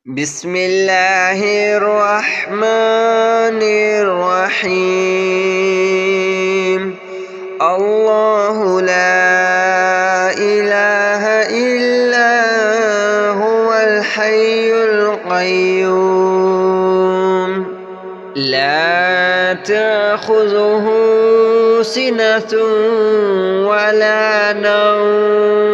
بسم الله الرحمن الرحيم. الله لا إله إلا هو الحي القيوم لا تأخذه سنة ولا نوم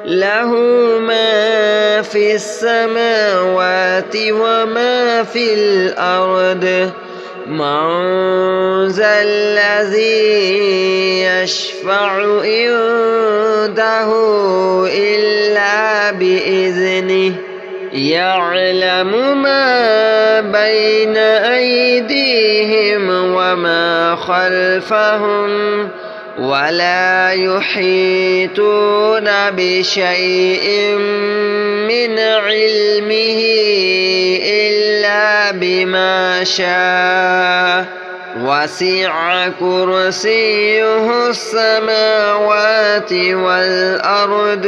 له ما في السماوات وما في الأرض من ذا الذي يشفع عنده إلا بإذنه يعلم ما بين أيديهم وما خلفهم ولا يحيطون بشيء من علمه إلا بما شاء وسع كرسيه السماوات والأرض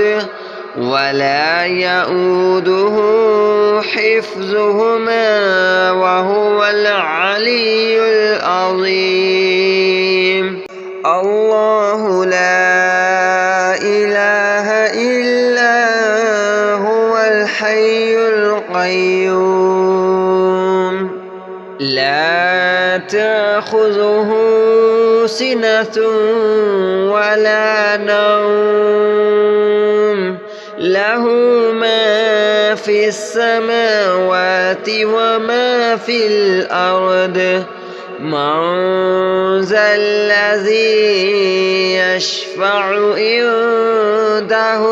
ولا يؤوده حفظهما وهو العلي العظيم. الله لا إله إلا هو الحي القيوم لا تأخذه سنة ولا نوم له ما في السماوات وما في الأرض من ذا الذي يشفع عنده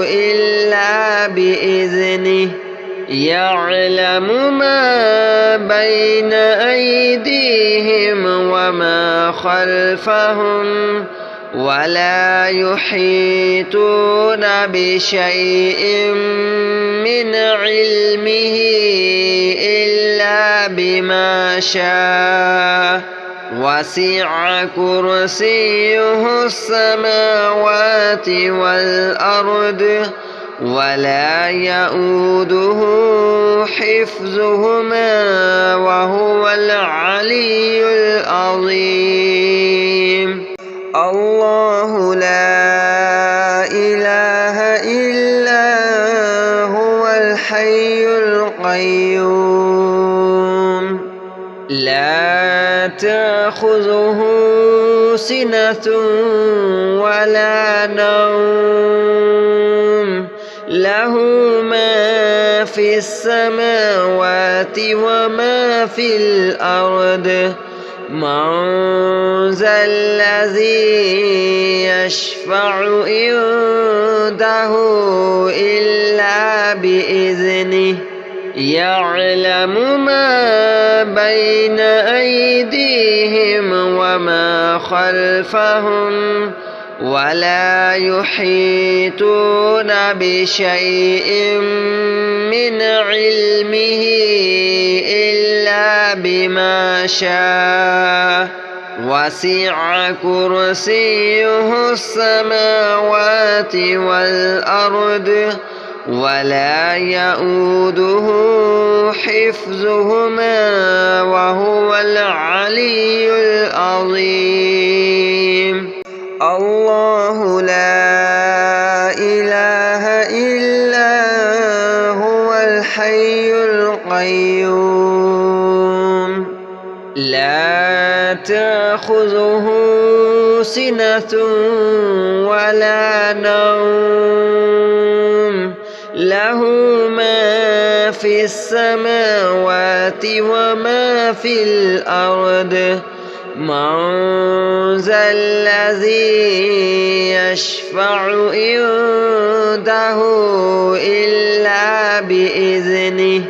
إلا بإذنه يعلم ما بين أيديهم وما خلفهم ولا يحيطون بشيء من علمه إلا بما شاء وسع كرسيه السماوات والأرض ولا يؤوده حفظهما وهو العلي العظيم. الله لا إله إلا هو الحي القيوم لا تأخذه سنة ولا نوم له ما في السماوات وما في الأرض من ذا الذي يشفع عنده إلا بإذنه يعلم ما بين أيديهم وما خلفهم ولا يحيطون بشيء من علمه إلا بما شاء وسع كرسيه السماوات والأرض ولا يؤوده حفظهما وهو العلي العظيم. الله لا إله إلا هو الحي القيوم لا تأخذه سنة ولا نوم له ما في السماوات وما في الأرض من ذا الذي يشفع عنده إلا بإذنه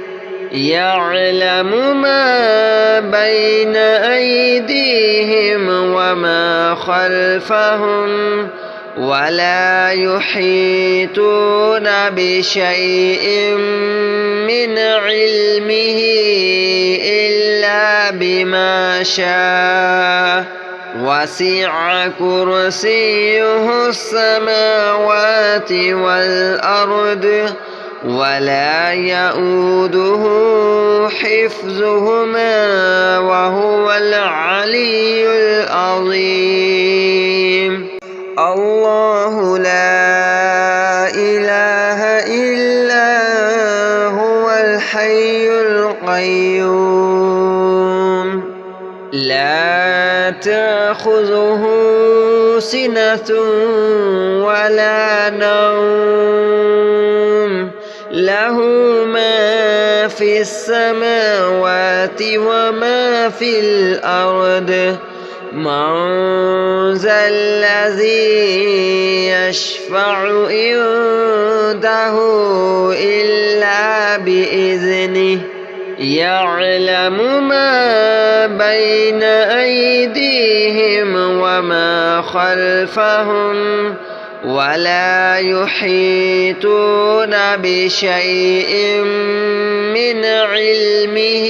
يعلم ما بين أيديهم وما خلفهم ولا يحيطون بشيء من علمه إلا بما شاء وسع كرسيه السماوات والأرض ولا يؤوده حفظهما وهو العلي العظيم. الله لا إله إلا هو الحي القيوم لا تأخذه سنة ولا نوم له ما في السماوات وما في الأرض من ذا الذي يشفع عنده إلا بإذنه يعلم ما بين أيديهم وما خلفهم ولا يحيطون بشيء من علمه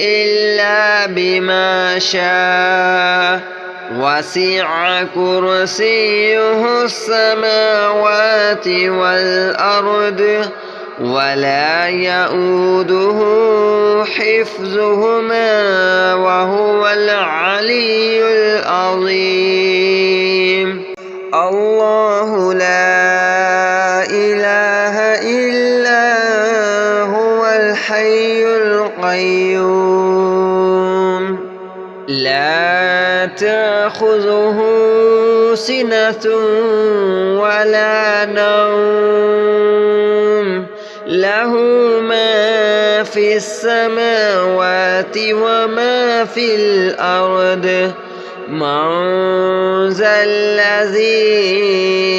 إلا بما شاء وسع كرسيه السماوات والأرض ولا يؤوده حفظهما وهو العلي العظيم. الله لا إله إلا هو الحي القيوم لا تأخذه سنة ولا نوم له ما في السماوات وما في الأرض من ذا الذي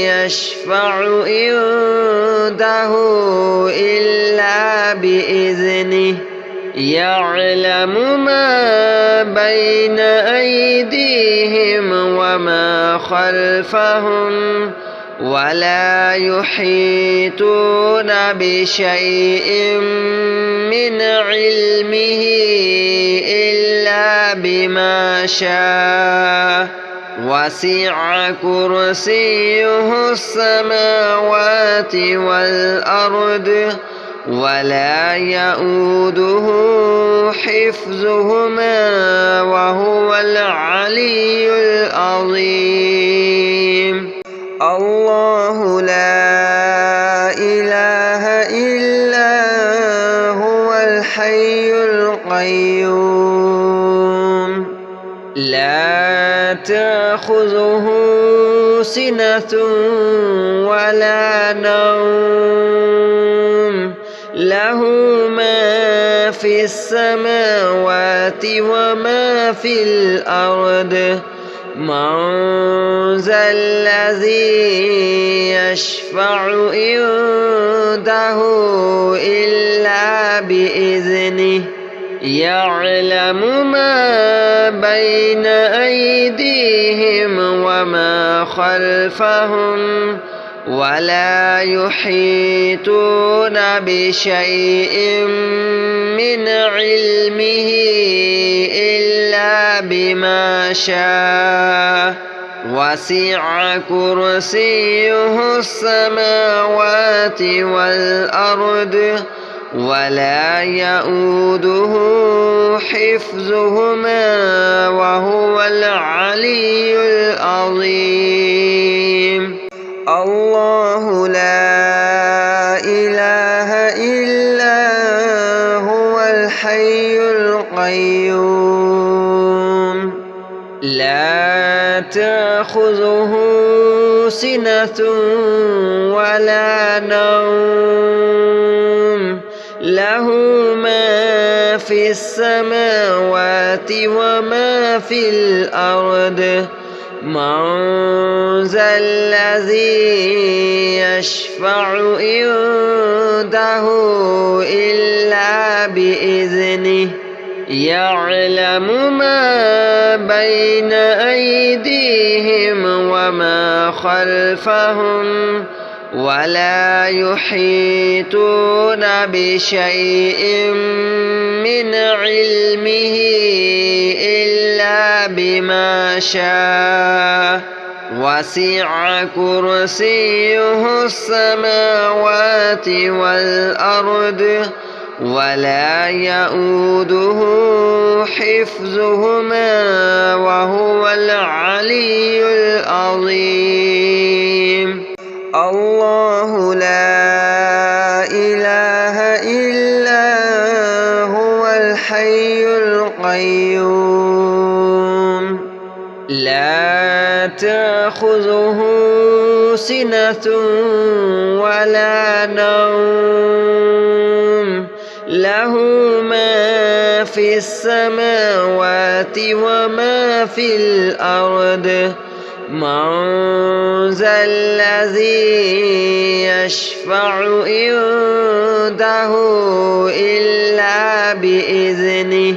يشفع عنده إلا بإذنه يعلم ما بين أيديهم وما خلفهم ولا يحيطون بشيء من علمه إلا بما شاء وسع كرسيه السماوات والأرض ولا يؤوده حفظهما وهو العلي العظيم. الله لا إله إلا هو الحي القيوم لا تأخذه سنة ولا نوم له ما في السماوات وما في الأرض من ذا الذي يشفع عنده إلا بإذنه يعلم ما بين أيديهم وما خلفهم ولا يحيطون بشيء من علمه إلا بما شاء وسع كرسيه السماوات والأرض ولا يؤوده حفظهما وهو العلي العظيم. الله لا إله إلا هو الحي القيوم لا تأخذه سنة ولا نوم له ما في السماوات وما في الأرض من ذا الذي يشفع عنده إلا بإذنه يعلم ما بين أيديهم وما خلفهم ولا يحيطون بشيء من علمه إلا بما شاء وسع كرسيه السماوات والأرض ولا يؤوده حفظهما وهو العلي العظيم. الله لا إله إلا هو الحي القيوم لا تأخذه سنة ولا نوم له ما في السماوات وما في الأرض من ذا الذي يشفع عنده إلا بإذنه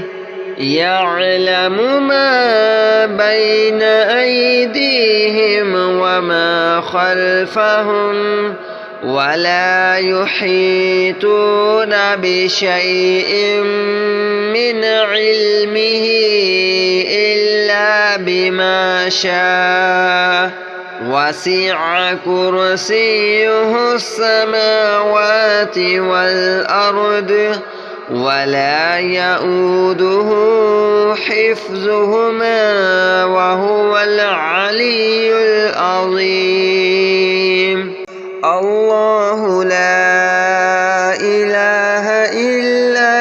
يعلم ما بين أيديهم وما خلفهم ولا يحيطون بشيء من علمه إلا بما شاء وسع كرسيه السماوات والأرض ولا يؤوده حفظهما وهو العلي العظيم. الله لا إله إلا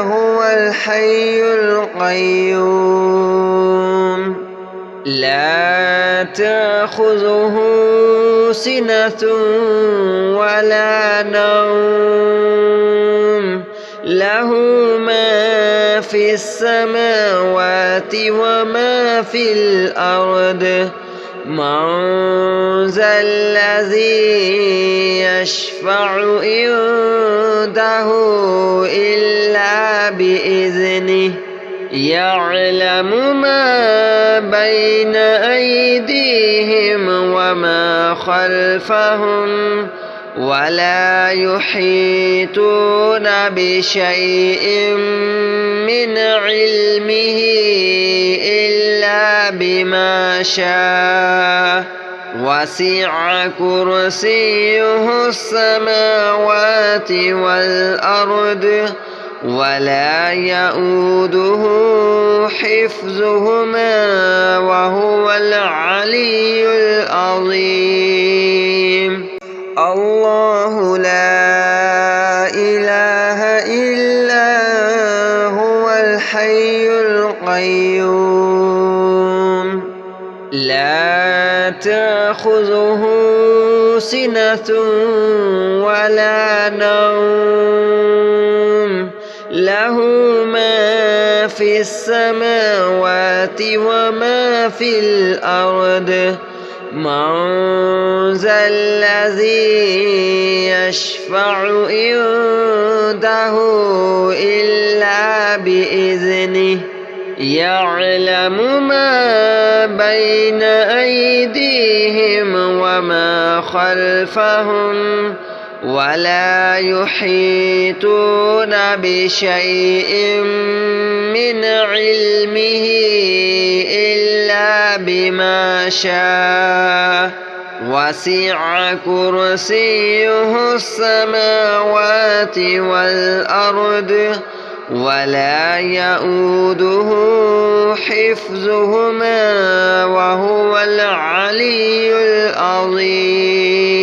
هو الحي القيوم لا تأخذه سنة ولا نوم له ما في السماوات وما في الأرض من ذا الذي يشفع عنده إلا بإذنه يعلم ما بين أيديهم وما خلفهم ولا يحيطون بشيء من علمه إلا بما شاء وسع كرسيه السماوات والأرض ولا يؤوده حفظهما وهو العلي العظيم. الله لا إله إلا هو الحي القيوم لا تأخذه سنة ولا نوم له ما في السماوات وما في الأرض من ذا الذي يشفع عنده إلا بإذنه يعلم ما بين أيديهم وما خلفهم ولا يحيطون بشيء من علمه إلا بما شاء وسع كرسيه السماوات والأرض ولا يؤوده حفظهما وهو العلي العظيم.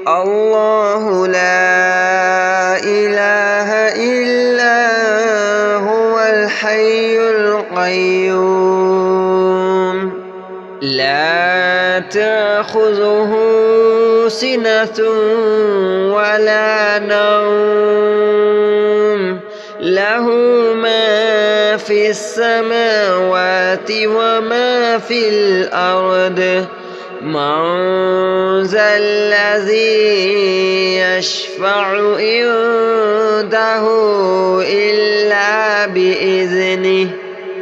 الله لا إله إلا هو الحي القيوم لا تأخذه سنة ولا نوم له ما في السماوات وما في الأرض من ذا الذي يشفع عنده إلا بإذنه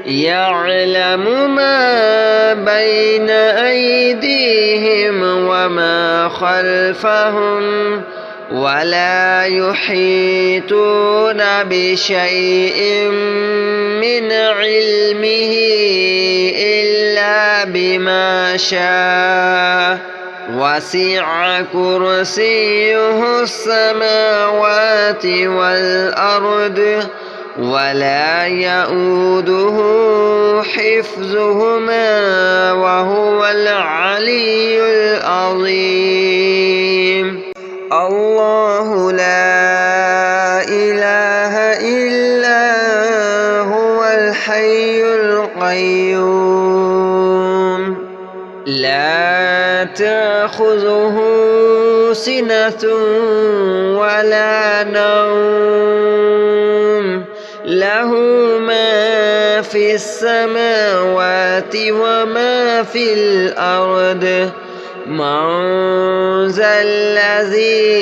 يعلم ما بين أيديهم وما خلفهم ولا يحيطون بشيء من علمه إلا بما شاء وسع كرسيه السماوات والأرض ولا يؤوده حفظهما وهو العلي العظيم. الله لا إله إلا هو الحي القيوم لا تأخذه سنة ولا نوم له ما في السماوات وما في الأرض من ذا الذي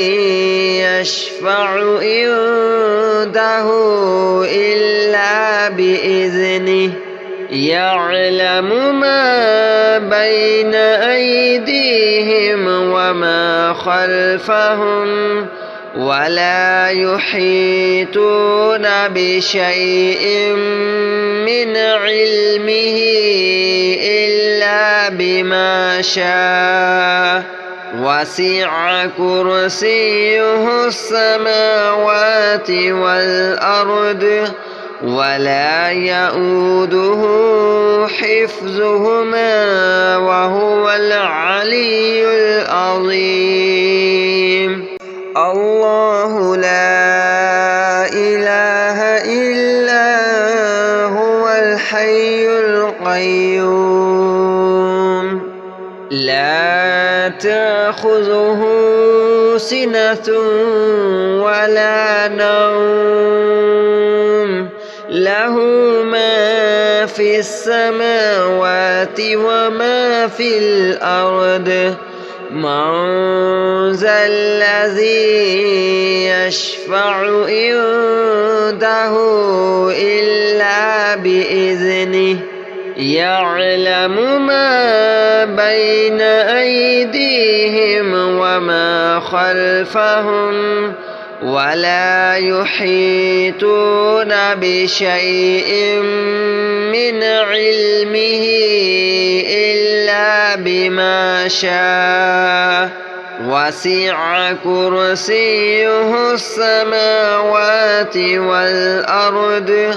يشفع عنده إلا بإذنه يعلم ما بين أيديهم وما خلفهم ولا يحيطون بشيء من علمه إلا بما شاء وسع كرسيه السماوات والأرض ولا يؤوده حفظهما وهو العلي العظيم. الله لا إله إلا هو الحي القيوم لا تأخذه سنة ولا نوم له ما في السماوات وما في الأرض من ذا الذي يشفع عنده إلا بإذنه يعلم ما بين أيديهم وما خلفهم ولا يحيطون بشيء من علمه إلا بما شاء وسع كرسيه السماوات والأرض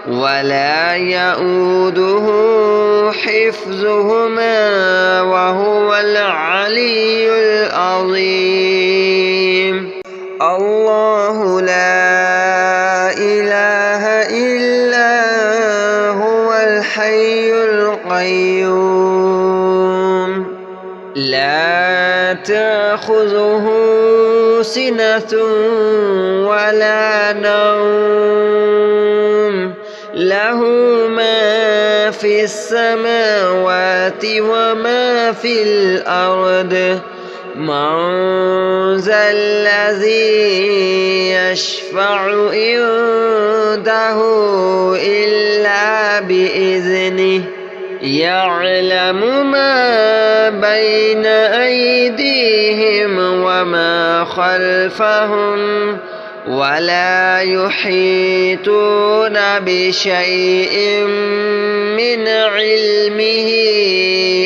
ولا يؤوده حفظهما وهو العلي العظيم. الله لا إله إلا هو الحي القيوم لا تأخذه سنة ولا نوم له ما في السماوات وما في الأرض من ذا الذي يشفع عنده إلا بإذنه يعلم ما بين أيديهم وما خلفهم ولا يحيطون بشيء من علمه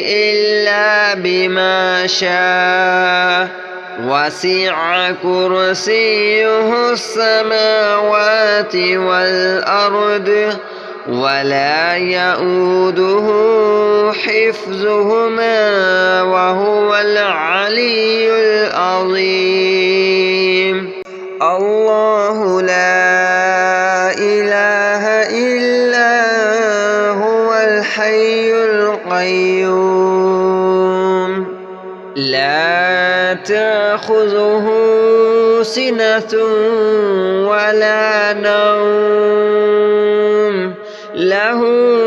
إلا بما شاء وسع كرسيه السماوات والأرض ولا يؤوده حفظهما وهو العلي العظيم. الله لا إله إلا هو الحي القيوم لا تأخذه سنة ولا نوم له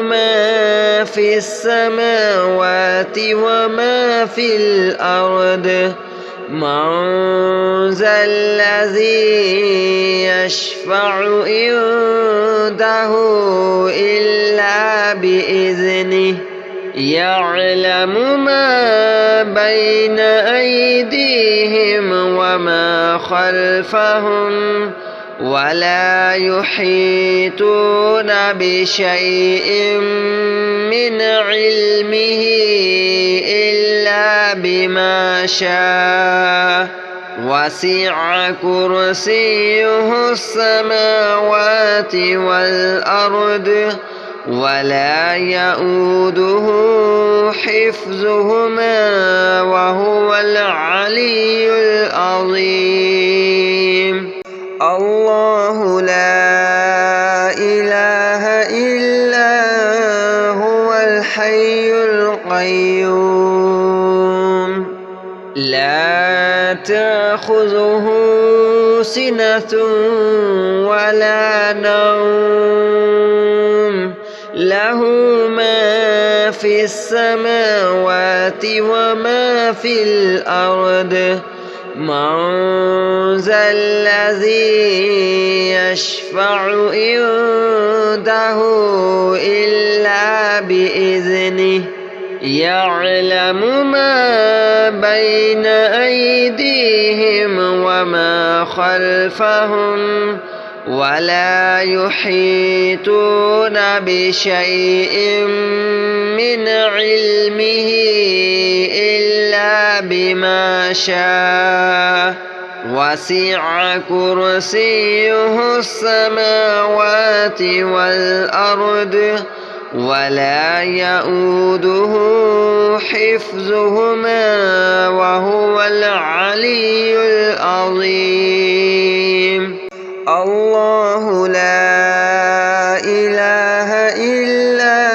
ما في السماوات وما في الأرض من ذا الذي يشفع عنده إلا بإذنه يعلم ما بين أيديهم وما خلفهم ولا يحيطون بشيء من علمه إلا بما شاء وسع كرسيه السماوات والأرض ولا يؤوده حفظهما وهو العلي العظيم. الله لا إله إلا هو الحي القيوم لا تأخذه سنة ولا نوم له ما في السماوات وما في الأرض من ذا الذي يشفع عنده إلا بإذنه يعلم ما بين أيديهم وما خلفهم ولا يحيطون بشيء من علمه إلا بما شاء وسع كرسيه السماوات والأرض ولا يؤوده حفظهما وهو العلي العظيم. الله لا إله إلا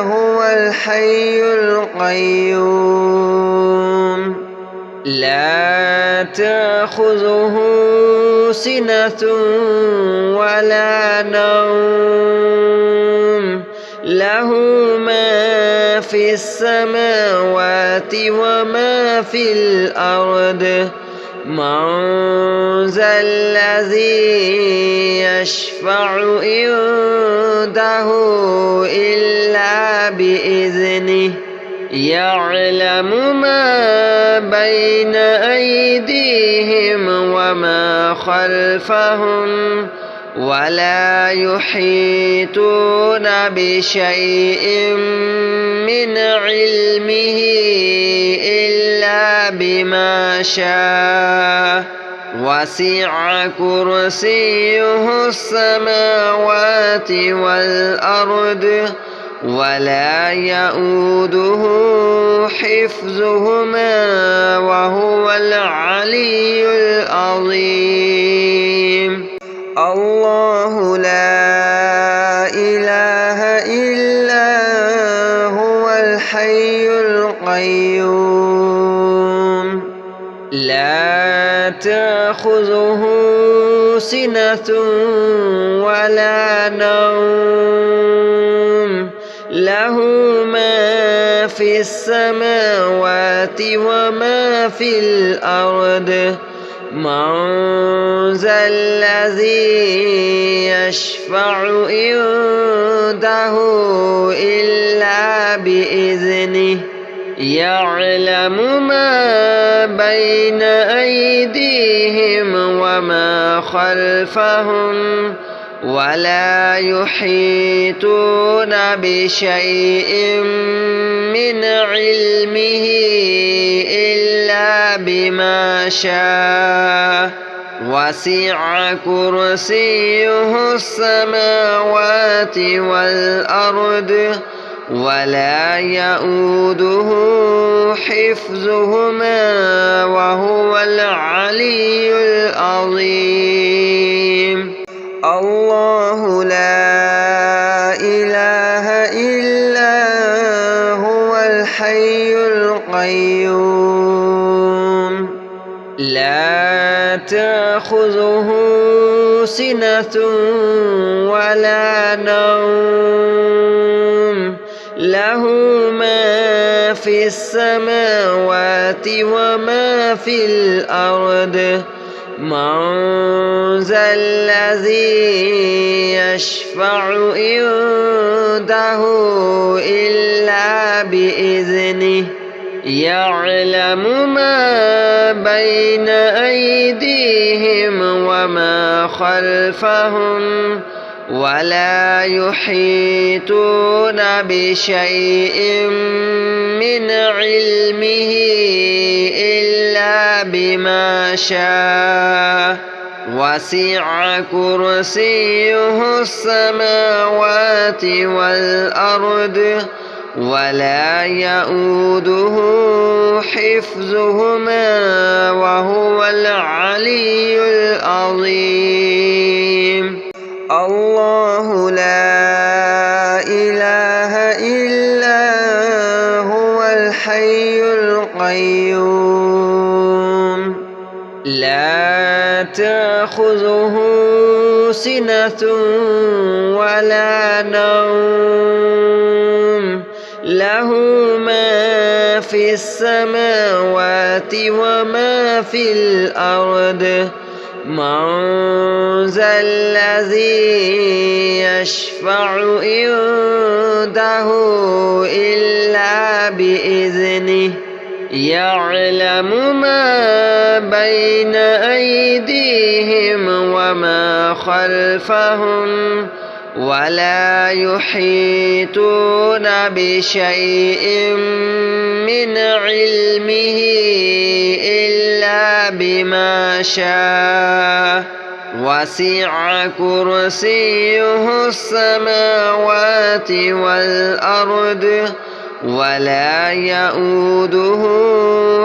هو الحي القيوم لا تأخذه سنة ولا نوم له ما في السماوات وما في الأرض من ذا الذي يشفع عنده إلا بإذنه يعلم ما بين أيديهم وما خلفهم ولا يحيطون بشيء من علمه إلا بما شاء وسع كرسيه السماوات والأرض ولا يؤوده حفظهما وهو العلي العظيم. الله لا إله إلا هو الحي القيوم لا تأخذه سنة ولا نوم له ما في السماوات وما في الأرض من ذا الذي يشفع عنده إلا بإذنه يعلم ما بين أيديهم وما خلفهم ولا يحيطون بشيء من علمه إلا بما شاء وسع كرسيه السماوات والأرض ولا يؤوده حفظهما وهو العلي العظيم. الله لا إله إلا هو الحي القيوم لا تأخذه سنة ولا نوم له ما في السماوات وما في الأرض من ذا الذي يشفع عنده إلا بإذنه يعلم ما بين أيديهم وما خلفهم ولا يحيطون بشيء من علمه إلا بما شاء وسع كرسيه السماوات والأرض ولا يؤوده حفظهما وهو العلي العظيم. الله لا إله إلا هو الحي القيوم لا تأخذه سنة ولا نوم له ما في السماوات وما في الأرض من ذا الذي يشفع عنده إلا بإذنه يعلم ما بين أيديهم وما خلفهم ولا يحيطون بشيء من علمه إلا بما شاء وسع كرسيه السماوات والأرض ولا يؤوده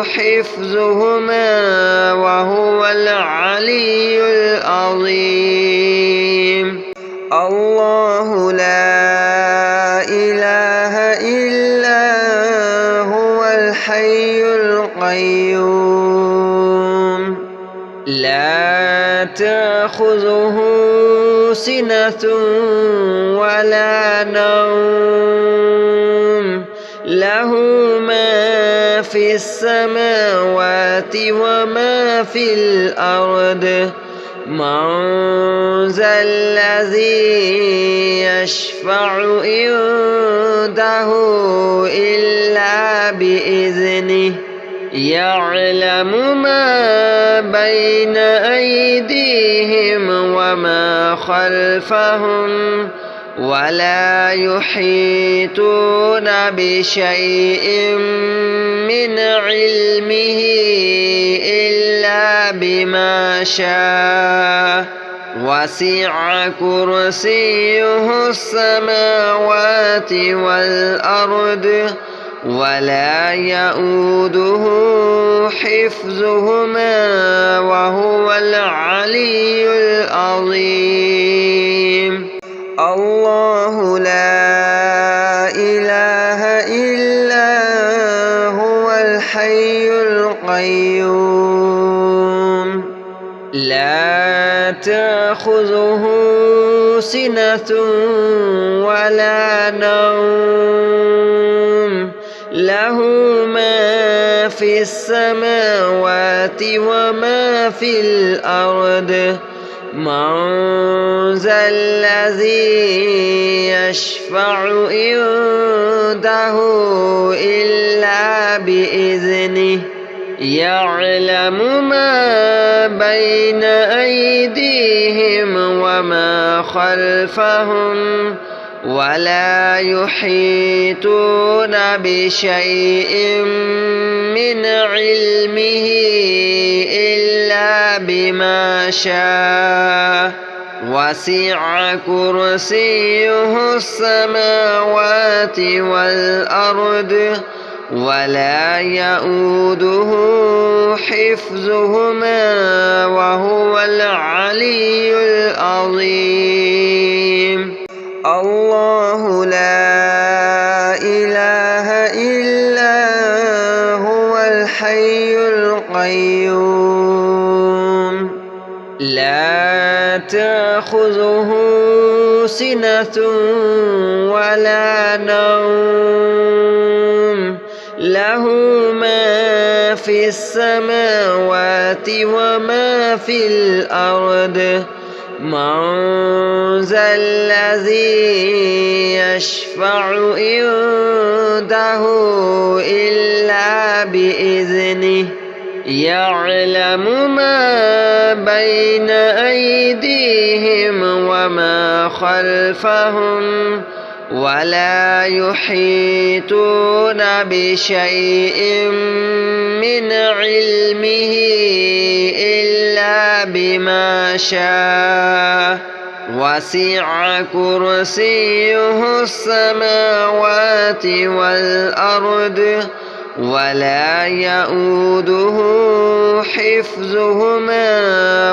حفظهما وهو العلي العظيم. الله لا إله إلا هو الحي القيوم لا تأخذه سنة ولا نوم له ما في السماوات وما في الأرض من ذا الذي يشفع عنده إلا بإذنه يعلم ما بين أيديهم وما خلفهم ولا يحيطون بشيء من علمه إلا بما شاء وسع كرسيه السماوات والأرض ولا يؤوده حفظهما وهو العلي العظيم. الله لا إله إلا هو الحي القيوم لا تأخذه سنة ولا نوم له ما في السماوات وما في الأرض من ذا الذي يشفع عنده إلا بإذنه يعلم ما بين أيديهم وما خلفهم ولا يحيطون بشيء من علمه إلا بما شاء وسع كرسيه السماوات والأرض ولا يؤوده حفظهما وهو العلي العظيم. الله لا إله إلا هو الحي القيوم لا تأخذه سنة ولا نوم له ما في السماوات وما في الأرض من ذا الذي يشفع عنده إلا بإذنه يعلم ما بين أيديهم وما خلفهم ولا يحيطون بشيء من علمه إلا بما شاء وسع كرسيه السماوات والأرض ولا يئوده حفظهما